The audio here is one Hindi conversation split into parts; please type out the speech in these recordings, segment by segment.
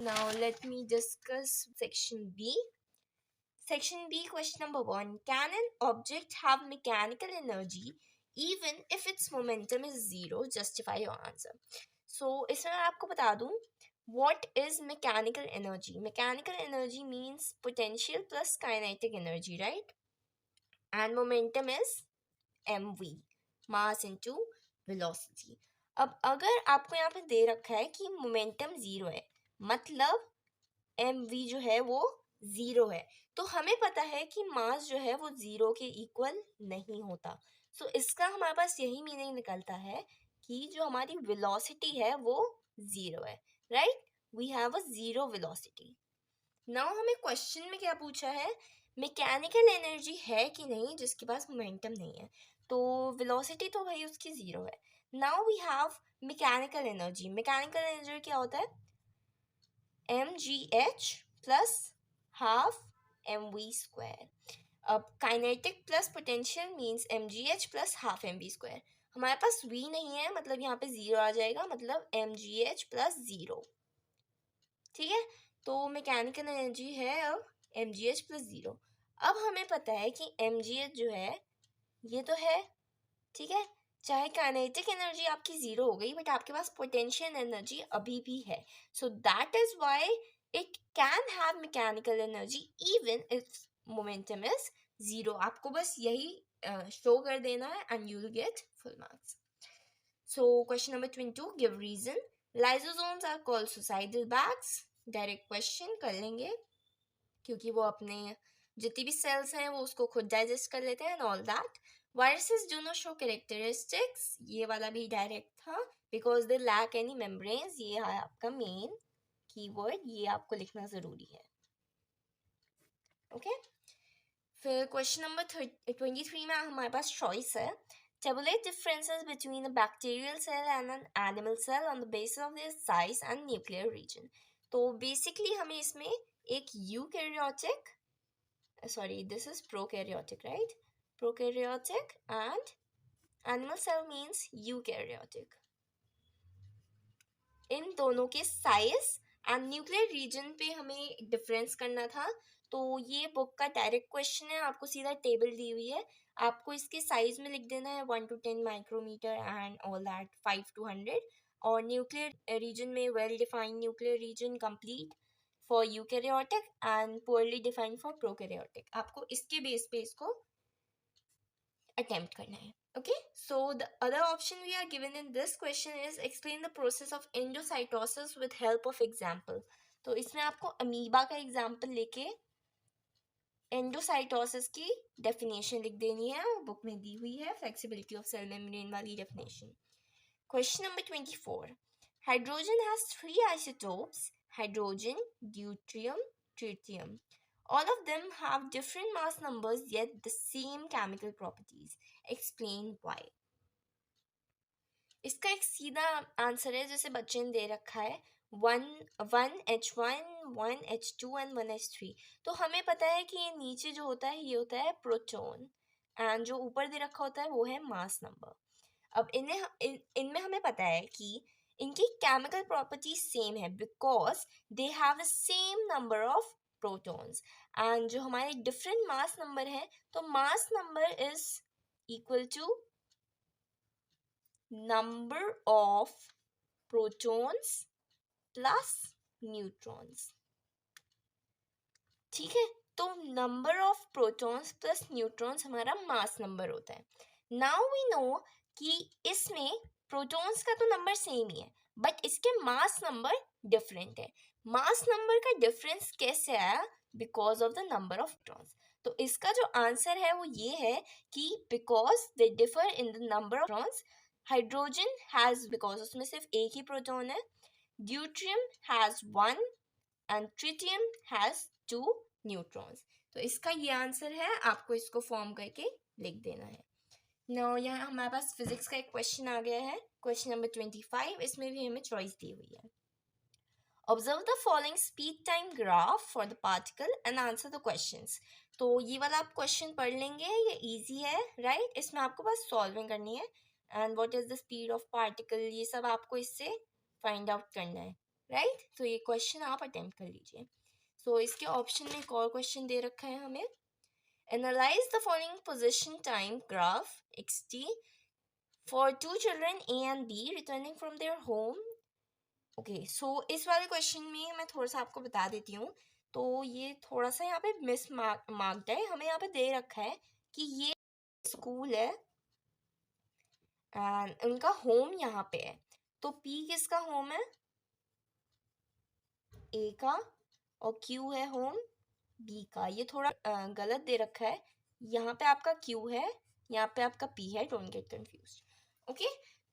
Now let me discuss section B. Section B, question number 1. Can an object have mechanical energy even if its momentum is zero? Justify your answer. So इसमें मैं आपको बता दूं what is mechanical energy. Mechanical energy means potential plus kinetic energy, right? And momentum is mv, mass into velocity. अब अगर आपको यहाँ पे दे रखा है कि मोमेंटम जीरो है, मतलब mv जो है वो जीरो है, तो हमें पता है कि मास जो है वो जीरो के इक्वल नहीं होता. सो इसका हमारे पास यही मीनिंग निकलता है कि जो हमारी वेलोसिटी है वो जीरो है, right? We have a zero velocity. Now हमें क्वेश्चन में क्या पूछा है, मैकेनिकल एनर्जी है कि नहीं जिसके पास मोमेंटम नहीं है. तो वेलोसिटी तो भाई उसकी जीरो है. Now we have mechanical energy. Mechanical energy क्या होता है? mgh plus half mv square. अब kinetic plus potential means mgh plus half mv square. हमारे पास v नहीं है, मतलब यहाँ पे जीरो आ जाएगा, मतलब mgh प्लस जीरो. ठीक है, तो मैकेनिकल एनर्जी है अब mgh प्लस जीरो. अब हमें पता है कि mgh जो है ये तो है, ठीक है, चाहे काइनेटिक एनर्जी आपकी जीरो हो गई बट आपके पास पोटेंशियल एनर्जी अभी भी है. So that is why it can have mechanical energy even if momentum is zero. आपको बस यही शो कर देना है and you will get full marks. So question number 22, give reason. Lysosomes are called suicidal bags. Direct question कर लेंगे क्योंकि वो अपने जितनी भी सेल्स हैं वो उसको खुद डाइजेस्ट कर लेते हैं and all that. Viruses do not show characteristics. ये वाला भी डायरेक्ट था, because they lack any membranes. ये है आपका मेन कीवर्ड, ये आपको लिखना जरूरी है. ओके, फिर क्वेश्चन नंबर 23 में हमारे पास चॉइस है. Tabulate differences between a bacterial cell and an animal cell on the basis of their size and nuclear region. तो बेसिकली हमें इसमें एक eukaryotic, sorry, this is prokaryotic, right? Prokaryotic and animal cell means eukaryotic. इन दोनों के साइज एंड न्यूक्लियर रीजन पे हमें डिफरेंस करना था. तो ये बुक का डायरेक्ट क्वेश्चन है, आपको सीधा टेबल दी हुई है, आपको इसके साइज में लिख देना है 1 to 10 micrometre and all that 5 to 100. और न्यूक्लियर रीजन में well defined nuclear region complete for eukaryotic and poorly defined for prokaryotic. आपको इसके बेस पे इसको अटेम्प्ट करना है. Okay, so the other option we are given in this question is explain the process of endocytosis with help of example. तो इसमें आपको अमीबा का एग्जाम्पल लेके एंडोसाइटोसिस की डेफिनेशन लिख देनी है, वो बुक में दी हुई है, फ्लेक्सिबिलिटी ऑफ सेल मेम्ब्रेन वाली definition. Question number 24. Hydrogen has 3 isotopes, hydrogen, deuterium, tritium. All of them have different mass numbers yet the same chemical properties. Explain why. इसका एक सीधा आंसर है जैसे बच्चे ने दे रखा है 1H1, 1H2 एंड 1H3. तो हमें पता है कि ये नीचे जो होता है ये होता है प्रोटॉन एंड जो ऊपर दे रखा होता है वो है मास नंबर. अब इनमें हमें पता है कि इनकी केमिकल प्रॉपर्टी सेम है because they have the same number of protons. And जो हमारे डिफरेंट मास नंबर है, तो mass number is equal to number of protons plus neutrons. ठीक है, तो number of protons plus neutrons हमारा मास नंबर होता है. नाउ वी नो कि इसमें प्रोटॉन्स का तो नंबर सेम ही है बट इसके मास नंबर डिफरेंट है. मास नंबर का डिफरेंस कैसे आया? Because of the number of protons. तो इसका जो आंसर है वो ये है कि because they differ in the number of protons. Hydrogen has, because उसमें सिर्फ एक ही प्रोटॉन है, deuterium has 1 and tritium has 2 neutrons. तो इसका ये आंसर है, आपको इसको फॉर्म करके लिख देना है. नाउ यहाँ हमारे पास फिजिक्स का एक क्वेश्चन आ गया है, क्वेश्चन नंबर 25. इसमें भी हमें चॉइस दी हुई है. Observe the following speed time graph for the particle and answer the questions. तो ये वाला आप क्वेश्चन पढ़ लेंगे, ये इजी है, राइट? इसमें आपको बस सॉल्विंग करनी है and what is the speed of particle, ये सब आपको इससे फाइंड आउट करना है, राइट। तो ये क्वेश्चन आप अटेम्प्ट कर लीजिए। सो इसके ऑप्शन में एक और क्वेश्चन दे रखा है हमें, analyse the following position time graph xt for two children A and B returning from their home. Okay, so इस वाले क्वेश्चन में मैं थोड़ा सा आपको बता देती हूँ। तो ये थोड़ा सा यहाँ पे मिस मार्क्ड है, हमें यहाँ पे दे रखा है कि ये स्कूल है एंड उनका होम यहाँ पे है। तो P किसका होम है? A का, और Q है होम B का। ये थोड़ा गलत दे रखा है, यहाँ पे आपका Q है, यहाँ पे आपका P है, डोंट गेट कंफ्यूज्ड। ओके,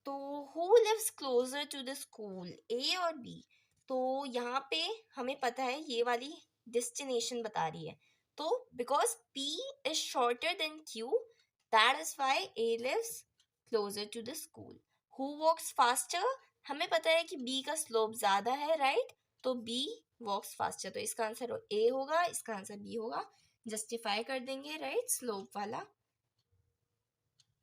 तो who lives closer to the school, A और B? तो यहाँ पे हमें पता है ये वाली डेस्टिनेशन बता रही है, तो because P is shorter than Q, that is why A lives closer to the school. Who walks faster? हमें पता है कि B का स्लोप ज़्यादा है, राइट? तो B walks faster, तो इसका आंसर A होगा, इसका आंसर B होगा। जस्टिफाई कर देंगे, राइट, स्लोप वाला।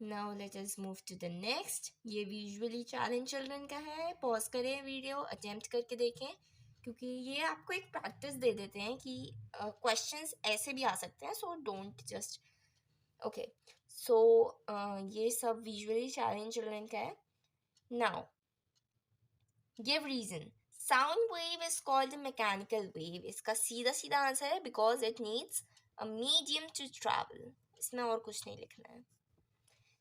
Now let us move to the next. ये विजुअली चैलेंज चिल्ड्रन का है, पॉज करें वीडियो, अटेम्प्ट करके देखें, क्योंकि ये आपको एक प्रैक्टिस दे देते हैं कि क्वेश्चंस ऐसे भी आ सकते हैं, so don't just. Okay, so ये सब विजुअली चैलेंज चिल्ड्रन का है। Now give reason. Sound wave is called a mechanical wave. इसका सीधा सीधा आंसर है because it needs a medium to travel. इसमें और कुछ नहीं लिखना है।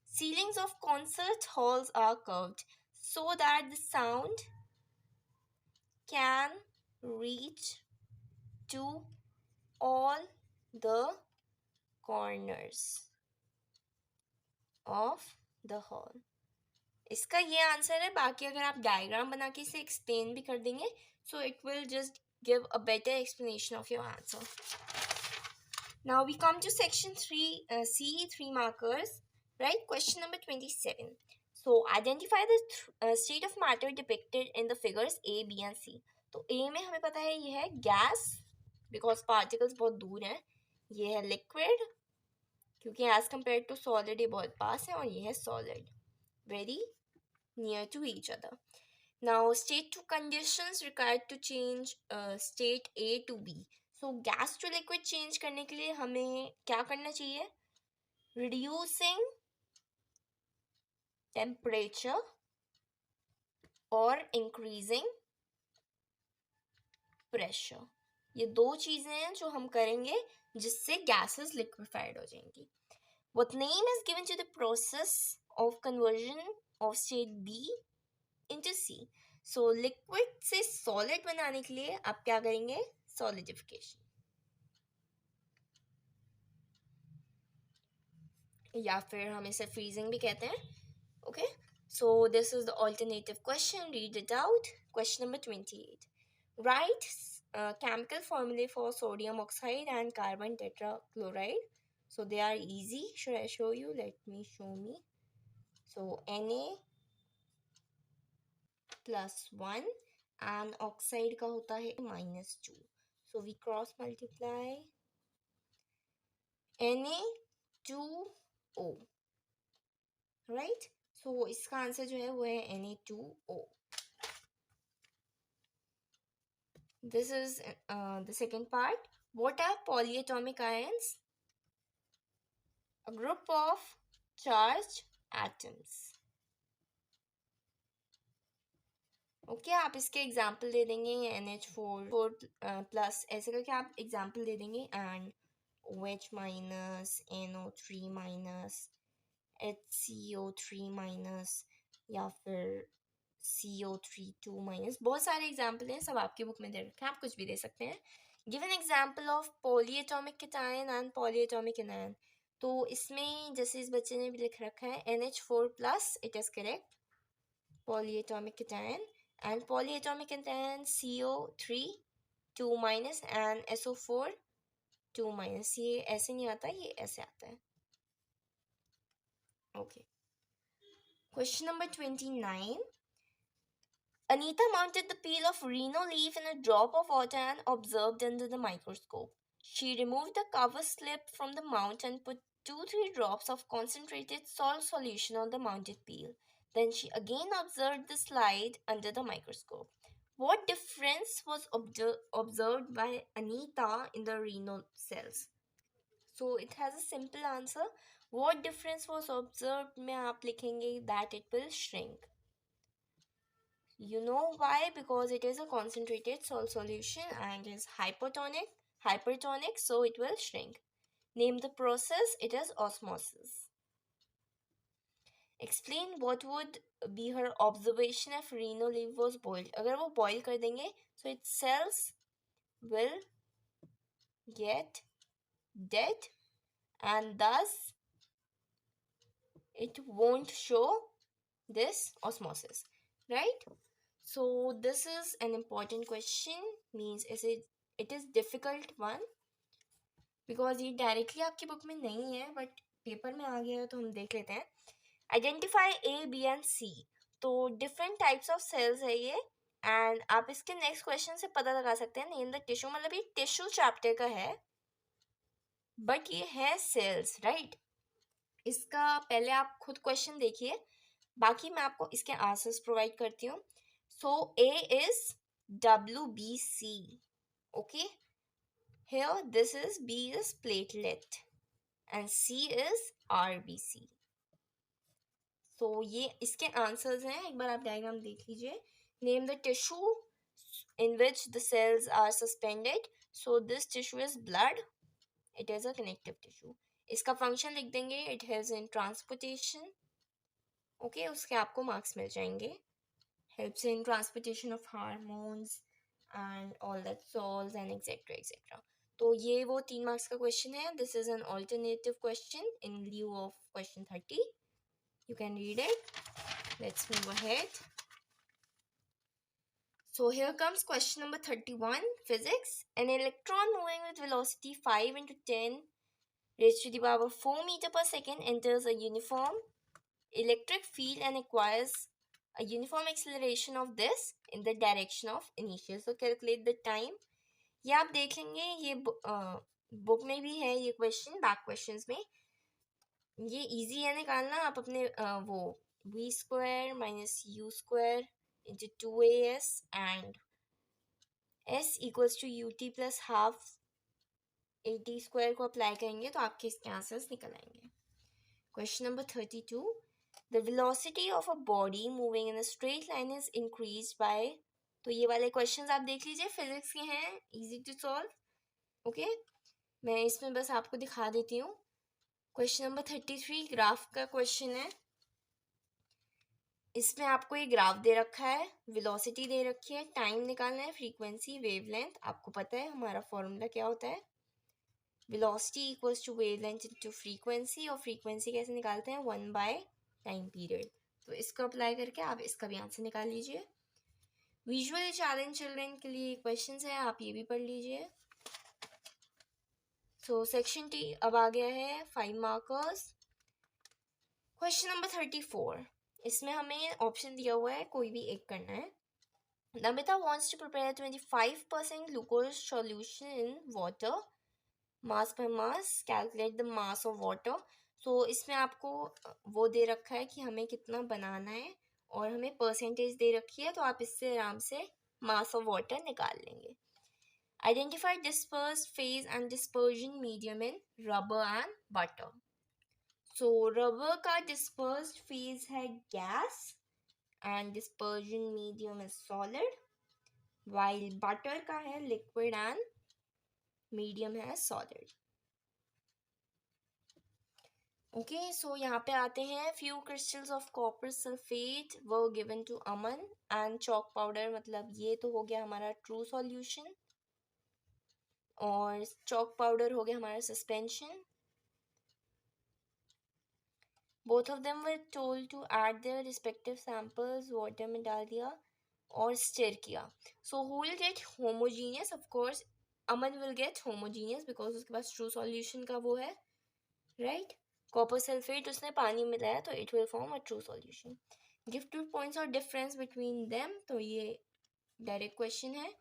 Ceilings of concert halls are curved so that the sound can reach to all the corners of the hall. इसका ये आंसर है। बाकी अगर आप डायग्राम बना के इसे एक्सप्लेन भी कर देंगे, so it will just give a better explanation of your answer. Now we come to section 3C, 3 markers, right? Question number 27. So identify the state of matter depicted in the figures A, B and C. तो A में हमें पता है ये है गैस, बिकॉज पार्टिकल्स बहुत दूर हैं। ये है लिक्विड, क्योंकि एज कम्पेयर टू सॉलिड ये बहुत पास है, और ये है solid, very near to each other. Now state 2 conditions required to change state A to B. So gas to liquid change करने के लिए हमें क्या करना चाहिए? Reducing temperature और increasing pressure. ये दो चीजें हैं जो हम करेंगे जिससे gases liquefied हो जाएंगी. What name is given to the process of conversion of state B into C? So liquid से solid बनाने के लिए आप क्या करेंगे? Solidification, या फिर हम इसे freezing भी कहते हैं. Okay, so this is the alternative question. Read it out. Question number 28. Write chemical formulae for sodium oxide and carbon tetrachloride. So they are easy. Should I show you? Let me show me. So Na +1 and oxide का होता है -2. So we cross multiply Na2O, right? So इसका आंसर जो है वो है Na2O. This is the second part. What are polyatomic ions? A group of charged atoms. Okay, आप इसके एग्जाम्पल दे देंगे NH4 प्लस, ऐसे करके आप एग्जाम्पल दे देंगे, and OH minus, NO3 minus, HCO3 minus, या फिर CO3 माइनस. बहुत सारे एग्जाम्पल हैं, सब आपकी बुक में दे रखे हैं, आप कुछ भी दे सकते हैं. Give an example of polyatomic cation and polyatomic anion. तो इसमें जैसे इस बच्चे ने भी लिख रखा है NH4 plus, it is correct, polyatomic cation, and polyatomic cation CO3 2 minus and SO4 2 minus. ये ऐसे नहीं आता, ये ऐसे आता है. Okay. Question number 29. Anita mounted the peel of Reno leaf in a drop of water and observed under the microscope. She removed the cover slip from the mount and put 2-3 drops of concentrated salt solution on the mounted peel. Then she again observed the slide under the microscope. What difference was observed by Anita in the renal cells? So it has a simple answer. What difference was observed में आप लिखेंगे that it will shrink. You know why? Because it is a concentrated salt solution and is hypertonic, so it will shrink. Name the process. It is osmosis. Explain what would be her observation if renal leaf was boiled. अगर वो boil कर देंगे, so its cells will get dead and thus it won't show this osmosis, right? So this is an important question, means it is difficult one because ये डायरेक्टली आपकी बुक में नहीं है बट पेपर में आ गया है तो हम देख लेते हैं. आइडेंटिफाई ए बी एंड सी. तो डिफरेंट टाइप्स ऑफ सेल्स है ये एंड आप इसके नेक्स्ट क्वेश्चन से पता लगा सकते हैं. नेम द टिश्यू, मतलब ये टिश्यू चैप्टर का है बट ये है सेल्स, राइट. इसका पहले आप खुद क्वेश्चन देखिए, बाकी मैं आपको इसके आंसर्स प्रोवाइड करती हूँ. सो ए is WBC. okay, here this is B is platelet and C is RBC. so ये इसके आंसर्स हैं. एक बार आप डायग्राम देख लीजिए. Name the tissue in which the cells are suspended. so this tissue is blood. it is a connective tissue. इसका फंक्शन लिख देंगे. it helps in transportation. okay, उसके आपको मार्क्स मिल जाएंगे. helps in transportation of hormones and all that salts and etc. तो ये वो 3 मार्क्स का क्वेश्चन है. This is an alternative question in lieu of question 30. you can read it. let's move ahead. so here comes question number 31, physics. An electron moving with velocity 5 into 10 raised to the power 4 meter per second enters a uniform electric field and acquires a uniform acceleration of this in the direction of initial. so calculate the time. ये आप देख लेंगे, ये बुक में भी है ये क्वेश्चन, बैक क्वेश्चंस में. ये इजी है निकालना. आप अपने वो v square minus u square into 2as and s equals to ut plus half at square को अप्लाई करेंगे तो आपके इसके आंसर्स निकल आएंगे. Question number 32. The velocity of a body moving in a straight line is increased by. तो ये वाले क्वेश्चंस आप देख लीजिए, फिजिक्स के हैं, इजी टू सॉल्व. ओके, मैं इसमें बस आपको दिखा देती हूँ. क्वेश्चन नंबर 33 ग्राफ का क्वेश्चन है. इसमें आपको ये ग्राफ दे रखा है, वेलोसिटी दे रखी है, टाइम निकालना है, फ्रीक्वेंसी, वेवलेंथ. आपको पता है हमारा फॉर्मूला क्या होता है. Velocity equals to wavelength into frequency, और फ्रीक्वेंसी कैसे निकालते हैं, 1 बाय टाइम पीरियड. तो इसको अप्लाई करके आप इसका भी आंसर निकाल लीजिए. विजुअली चैलेंज चिल्ड्रन के लिए क्वेश्चंस है, आप ये भी पढ़ लीजिए. सो सेक्शन टी अब आ गया है, 5 मार्कर्स. Question number 34. इसमें हमें ऑप्शन दिया हुआ है, कोई भी एक करना है. Namita wants to prepare 25% glucose solution in water. mass per mass, calculate the mass of water. so इसमें आपको वो दे रखा है कि हमें कितना बनाना है और हमें परसेंटेज दे रखी है, तो आप इससे आराम से मास ऑफ वाटर निकाल लेंगे. Identify dispersed phase and dispersion medium in rubber and butter. So rubber का डिस्पर्स्ड फेज है gas and dispersion medium is solid, while butter का है लिक्विड एंड मीडियम है सॉलिड. ओके, सो यहाँ पे आते हैं. Few crystals of copper sulphate were given to Aman and chalk powder. मतलब ये तो हो गया हमारा ट्रू सॉल्यूशन और चॉक पाउडर हो गया हमारा suspension. Both of them were told to add their respective samples. Water में डाल दिया और स्टिर किया. So who will get homogeneous? Of course Aman will get homogeneous because उसके पास ट्रू सॉल्यूशन का वो है, राइट. कॉपर सल्फेट उसने पानी में मिलाया तो it will form a true solution. Give 2 points और डिफरेंस बिटवीन देम. तो ये डायरेक्ट क्वेश्चन है,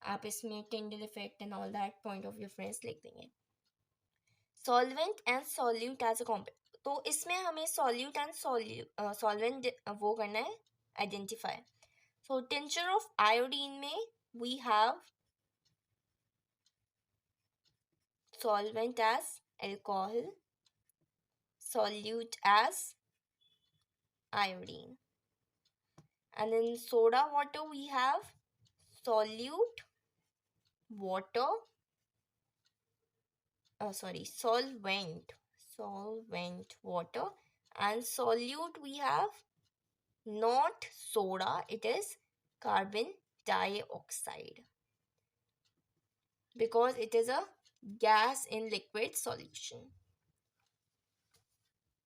आप इसमें Tyndall effect and all that point of difference लिख देंगे. Solvent and solute as a compound. तो इसमें हमें सॉल्यूट एंड सॉल्वेंट वो करना है, identify. So tincture of iodine में we have solvent as alcohol, solute as iodine. And in soda water we have solute water, solvent water, and solute we have not soda, it is carbon dioxide, because it is a gas in liquid solution.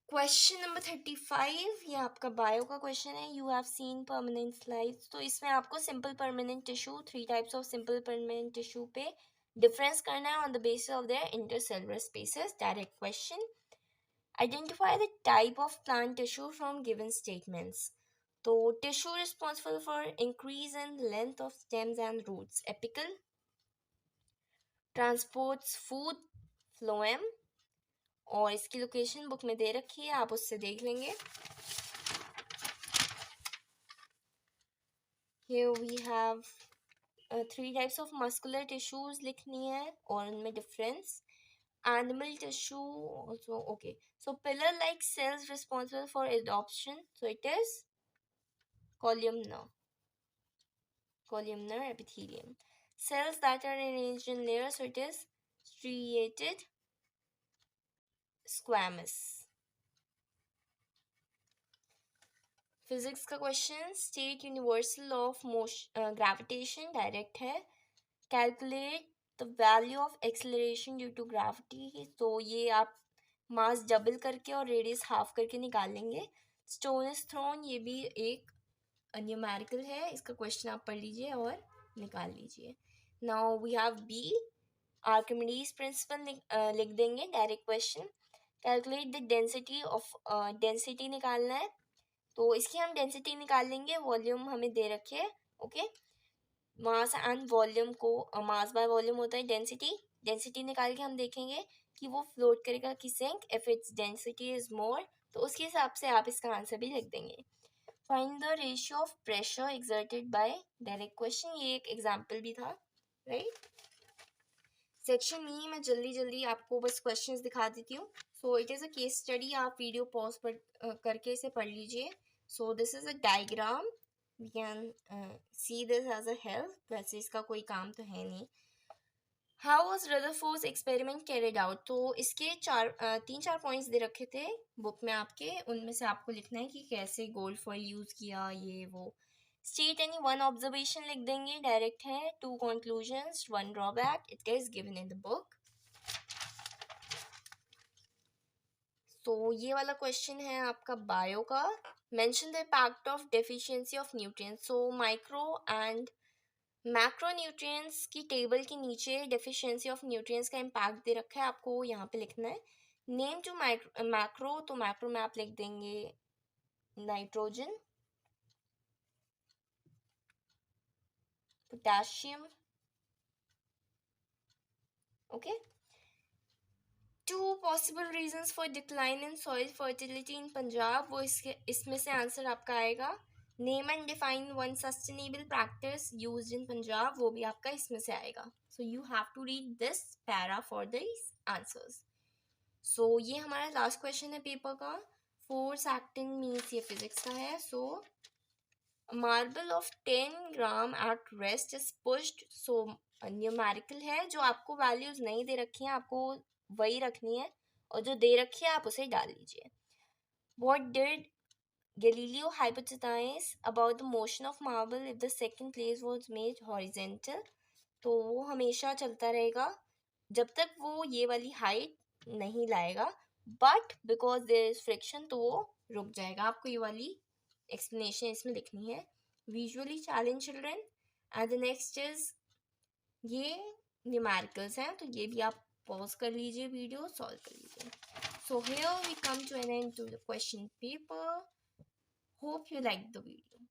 Question number 35, ये आपका बायो का क्वेश्चन है. You have seen permanent slides. तो इसमें आपको simple permanent tissue, 3 types of simple permanent tissue पे डिफरेंस करना है on the basis of their intercellular spaces. Direct question. Identify the type of plant tissue from given statements. तो tissue responsible for increase in length of stems and roots, apical. Transports food, phloem. और इसकी लोकेशन बुक में दे रखी है, आप उससे देख लेंगे. Here we have 3 types of muscular tissues लिखनी है और उनमें difference. Animal tissue also, okay. So pillar like cells responsible for adoption, so it is columnar epithelium. Cells that are arranged in layers, so it is striated squamous. Physics का question. State universal of motion gravitation, direct है. Calculate the value of acceleration due to gravity. तो ये आप मास डबल करके और रेडियस हाफ करके निकाल लेंगे. स्टोन इज थ्रोन, ये भी एक न्यूमेरिकल है, इसका क्वेश्चन आप पढ़ लीजिए और निकाल लीजिए. Now we have B, Archimedes principle लिख देंगे, direct question. Calculate the density of, density निकालना है, तो इसकी हम डेंसिटी निकाल लेंगे. वॉल्यूम हमें दे रखे है, ओके. मास एंड वॉल्यूम को, मास बाय वॉल्यूम होता है डेंसिटी निकाल के हम देखेंगे कि वो फ्लोट करेगा कि sink. If its density is more, तो उसके हिसाब से आप इसका आंसर भी लिख देंगे. Find the ratio of pressure exerted by, direct question. ये एक एग्जाम्पल भी था, राइट. सेक्शन ई मैं जल्दी आपको बस क्वेश्चंस दिखा देती हूँ. So it is a case study, आप वीडियो पॉज करके इसे पढ़ लीजिए. So this is a diagram, we can see this as a help. वैसे इसका कोई काम तो है नहीं. How was Rutherford's experiment carried out. तो इसके 3-4 पॉइंट्स दे रखे थे बुक में आपके, उनमें से आपको लिखना है कि कैसे गोल्ड फॉइल यूज़ किया, ये वो. स्टेट एनी 1 ऑब्जर्वेशन लिख देंगे, डायरेक्ट है. 2 conclusions, 1 drawback, it is given in the book. तो ये वाला क्वेश्चन है आपका बायो का. Mention the impact of deficiency of nutrients. So micro and macro nutrients की टेबल के नीचे डेफिशिएंसी ऑफ न्यूट्रिएंट्स का इम्पैक्ट दे रखा है, आपको यहाँ पे लिखना है. नेम टू मैक्रो, तो मैक्रो में आप लिख देंगे nitrogen, potassium, okay. 2 possible reasons for decline in soil fertility इन पंजाब, वो इसमें से आंसर आपका आएगा. Name and define 1 sustainable practice used in Punjab, वो भी आपका इसमें से आएगा. So you have to read this para for this answers. So ये हमारा लास्ट क्वेश्चन है पेपर का. फोर्स एक्टिंग मीन्स ये फिजिक्स का है. So marble of 10 gram at rest is pushed. So numerical है, जो आपको वैल्यूज नहीं दे रखी हैं आपको वही रखनी है, और जो दे रखी है आप उसे डाल लीजिए. What did Galileo hypothesize about the motion of marble if the second place was made horizontal? तो वो हमेशा चलता रहेगा जब तक वो ये वाली हाइट नहीं लाएगा, but because there is friction तो वो रुक जाएगा. आपको ये वाली एक्सप्लेनेशन इसमें लिखनी है. Visually challenge children. And the next is, ये न्यूमेरिकल्स हैं, तो ये भी आप पॉज कर लीजिए, वीडियो सॉल्व कर लीजिए. So here we come to an end to the question paper. Hope you liked the video.